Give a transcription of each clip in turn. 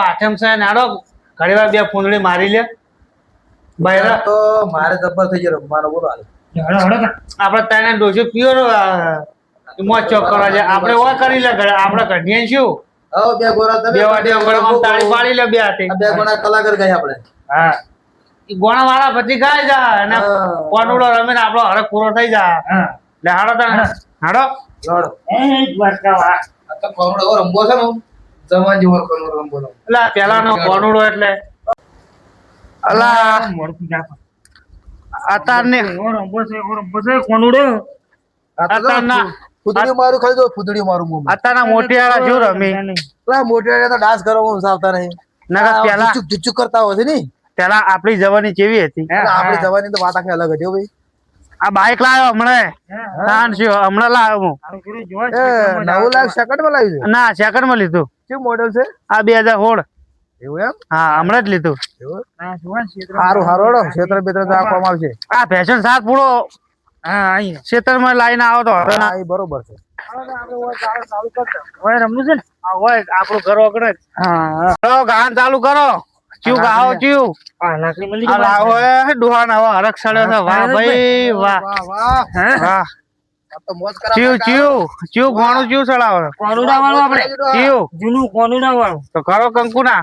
આઠમ છે નાડો ઘણી વાર બે ફૂંદડી મારી લે બૈરા તો મારે જબ્બર થઈ ગયો રમવાનો બોલો હાલ આપણે તને ડોસો પીવો મોજ ચોક કરવા જાય આપણે ઓય કરી લે ઘરે આપણે કઢીએ શું આવો બે ગોરા તમે બે વાટી અંગળ તાળી પાડી લે બે હાથે બે ગોણા કલાકાર ગયા આપણે હા ઈ ગોણા વાળા પછી ગાય જા અને કોનુડો રમીને આપણો હરક પૂરો થઈ જાય લે હાડો તને હાડો લડો એ દ્વારકા આ તો કોનુડો રમવો છે ને જવાન જેવો કોનુડો રમવો છે એટલે પેલાનો કોનુડો એટલે અલા અતારને કોનુડો અતારના ફૂદડી મારું ખાલી તો ફૂદડી મારું મું અતારના મોટિયાળા શું રમી પેલા મોટિયાળા તો ડાન્સ કરવા હું આવતા નહીં નકર પેલા ચુચુક કરતા હોય છે ને પેલા આપણી જવાની કેવી હતી આપણી જવાની તો વાત આખી અલગ હતી હો ભાઈ આ બાઈક લાવ્યો હમણાં તાન શું હમણાં લાવ્યો હું 9 લાખ સેકન્ડ માં લાવ્યું છે ના સેકન્ડ માં લીધું શું મોડેલ છે આ 2016 એવું એમ હા હમણાં જ લીધું સારું સારું ક્ષેત્ર બેત્ર તો આપવામાં આવશે આ ફેશન સાત પૂરો હા ક્ષેત્ર માં લાઈને આવો તો હા એ બરોબર છે હોય રમવું છે ને હોય આપણું ઘર વગર હા ગાન ચાલુ કરો ચિયું ગાઓ ચિયું આ લાવો એ ડોહાન આવો હરક સળ્યો છે વાહ ભાઈ વાહ વાહ વાહ આ તો મોજ કરા ચિયું ચિયું ગોણું ચિયું સળાવો કોનુડા વાળું આપણે ચિયું જૂનું કોનુડા વાળું તો કરો કંકુના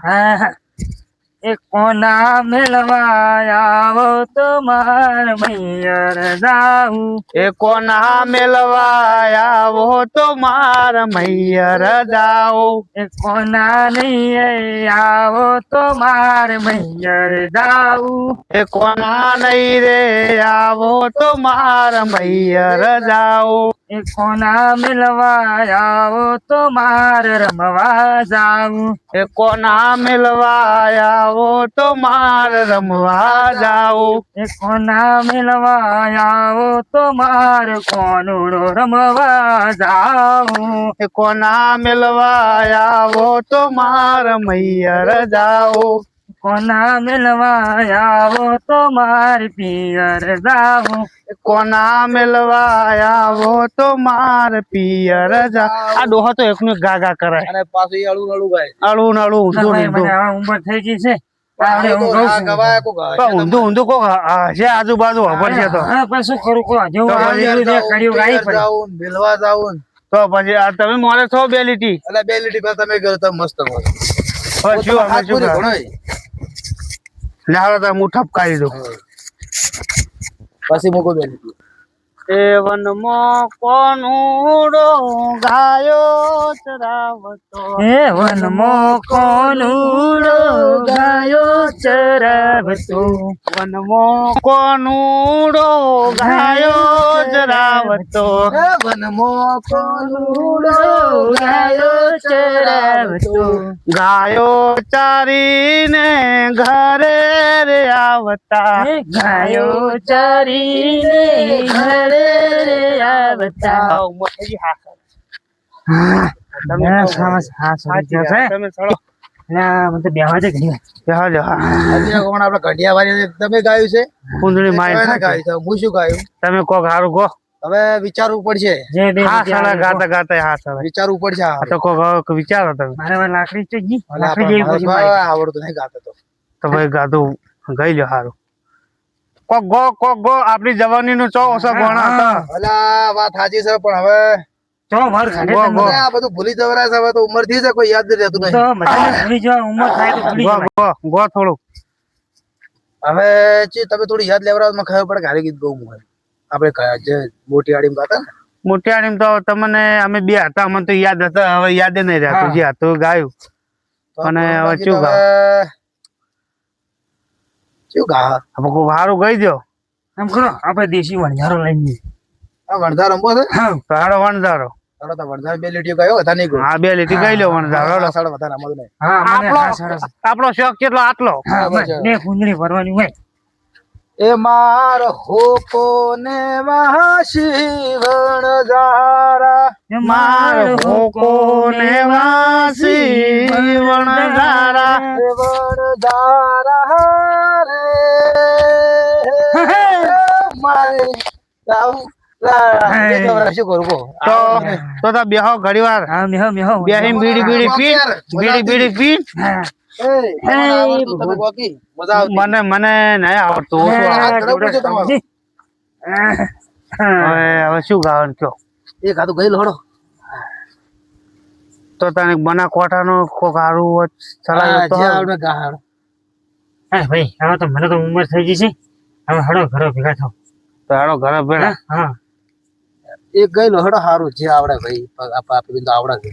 એ કોના મેલવાયા તો માર મૈયર જાઉં એ કોના મેલવાયા વો તો માર મૈયર જાઓ એ કોના નહીં આવો તો માર મૈયર જાઉં એ કોના નહીં રે આવો તો માર મૈયર જાઓ એ કોના મેલવાયા તો માર રમવા જાઉં એ કોના મેલવાયા વો તો માર રમવા જાઓ એ કોના મેલવાયા તો માર કોનુડો રમવા જાઉં એ કોના મેલવાયા વો તો માર મૈયર જાઓ કોના મેલવાયા તો માર પિયર જાઉં કોના મેલવાયા વો તો માર પિયર જા આ ડોહો તો એકનું ગા ગા કરે અને પાછું ઈ અળું અળું ગાય અળું નળું ઊંધું મને ઊંધું હવે ઉંમર થઈ ગઈ છે આવડે હું તો કહું આ છું. ગવાય કો ગાય પણ ઊંધું ઊંધું કોક છે આજુબાજુ ખબર છે તો હા પણ શું કરું કો જેવું તો આવડેલું છે કડિયું ગાઈ પડે જાઉં મિલવા જાઉં તો પછી આ તમે મોરે છો બે લીટી એટલે બે લીટી પર તમે ગયો તો મસ્ત બોલ પછી શું અમે શું કરે લાવો તો હું ઠપકારી દઉં પછી મૂકો બે લીટી એ વનમાં કોનુડો ગાયો ચરાવતો હે વનમો કોનુડો ગાયો ચરાવતો વનમાં કોનુડો ગાયો ચરાવતો એ વનમો કોનુડો ગાયો ચરાવતો ગાયો ચારીને ઘરે રે આવતા હે ગાયો ચરીને ઘરે રે આવતા તમે તમે ચલો મને તો બેહવા દે ઘણી વાર. આજે કોણ આપણે કઢિયા વાળી તમે ગાયું છે કુંદડી કોને મારી ગાયું છે હું શું ગાયું તમે કોક હારું ગો હવે વિચારવું પડશે જે બે હા રૂપિયા સાલા આવે ગાતા ગાતા હા સાલા વિચારવું પડશે આ આ તો કોક વિચારો તમે મારે હવે લાકડી છે જી અલા, લાકડી પણ જેવી મારે પછી તો મારી. આવડતું નહીં ગાતો તો તો ભાઈ ગાતું ગઈ લ્યો હારું કોક ગો આપણી જવાની નું ચો ઓછો ગોણા હતા અલા વાત સાચી છે પણ હવે ચો માર ખાડે ગો, તમે. ગો. આ બધું ભૂલી જવરાય છે હવે તો ઉંમર થી છે કોઈ યાદ નહીં રહેતું તો નહીં બધાને ભૂલી જવા ઉંમર થાય તો ભૂલી ગો જવાય. ગો ગો થોડું હવે તમે થોડી યાદ લેવરાવ મને ખબર પડે કે હારે ગીત ગયું હું આપણે જે મોટી આડીમાં ગાતા ને મોટિયાણી તો તમને અમે બે હતા અમને તો યાદ હતા હવે યાદ નહીં રહેતું જે હતું ગાયું તો અને હવે બાકી શું તો ગા શું ગા હવે કોક હારું ગઈ દો એમ કરો આપણે દેશી વણઝારો લઈને જઈએ. આ વણઝાર રમવો છે હા તો હાડો વણઝારો ચાલો તો વણઝાર બે લીટીઓ ગયો હતા નહીં ગયો હા બે લીટી ગઈ લ્યો વણઝારો સાડા વધારે રમવું નહીં હા મને આપણો હા સરસ. આપણો શોખ કેટલો આટલો હા બરાબર છે. બસ બે કુંદડી ભરવાની હોય એ માર હોકો ને વાસી વણઝારા માર હોકો ને વાસી વણઝારા રે વણઝારા રે મારે રાવ શું કરું કો તો બેહો ઘડી વાર હા મેહો બેહીન બીડી પી હા તમને આવડતું તમે ગોકી મજા આવતી મને મને નહીં આવડતું ઓછું આવડે. હાથ ધરાવવો છે તમારો. હવે શું ગાવાનું કયો એક હાથું ગયેલો હળો તો તને બના કોઠાનો કોક હારું હોત ચલાવ્યો તો જે આવડે ગાહાડો. હા ભાઈ હવે તો મને તો ઉંમર થઈ ગઈ છે હવે હડો ઘરો ભેગા થાવ તો હારો ઘરે ભેળા હા એક ગયેલો હળો હારું જે આવડે ભાઈ આપી તો આવડે છે.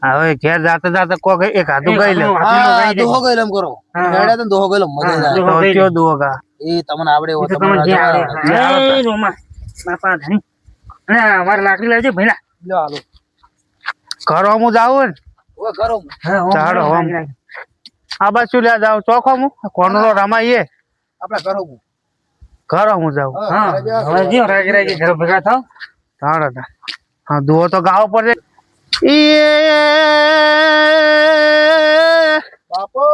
હવે ઘેર જાતે જાતે કોક એક હાથું ગઈ લે હા દોહો ગયેલો એમ કરો હા. હેડ્યા તો ને દોહો ગયેલો મજા હા, આવે. દોહો. તો કયો દુઓ ગા એ તમને આવડે એવો એ તો તમને તમને જે આવડે. આવડે. એ રોમા બાપા ધણી અને અમારે લાકડી લાવજે ભઈલા લ્યો હાલો ઘર હું જાવું ને ઓય કરો હા ચાલો, આમ. આ બાજુ લ્યા જાવ ચોખો હું કોનો રમાઈએ આપણે કરો ઘર હું જાઉં હા હવે જો રાગી રાગી ઘરો ભેગા થાવ તારે તા. હા દુઓ તો ગાવો પડે બાપો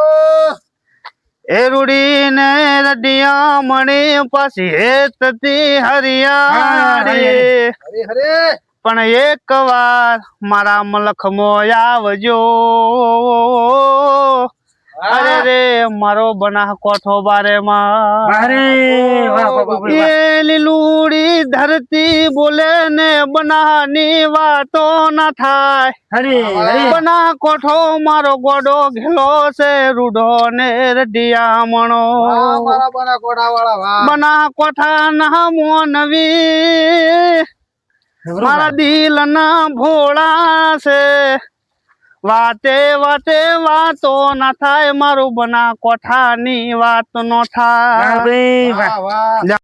એ રૂડીને રડિયા મણી પાછી હેતતી હરિયાળી હરે હરે પણ એક વાર મારા મલખ મો આવજો અરે રે મારો બનાહ કોઠો બારે માં અરે વાહ વાહ વાહ, વાહ એ લીલુડી ધરતી બોલે ને બનાની વાતો ના થાય અરે અરે બના કોઠો મારો ગોડો ઘેલો છે રૂડો ને રડિયામણો વાહ મારા બના કોડાવાળા વાહ બના કોઠા ના મોનવી મારા દિલ ના ભોળા છે વાતે વાતે વાતો ના થાય મારું બના કોઠાની વાત નો વાહ થાય ભાઈ વાહ વાહ વાહ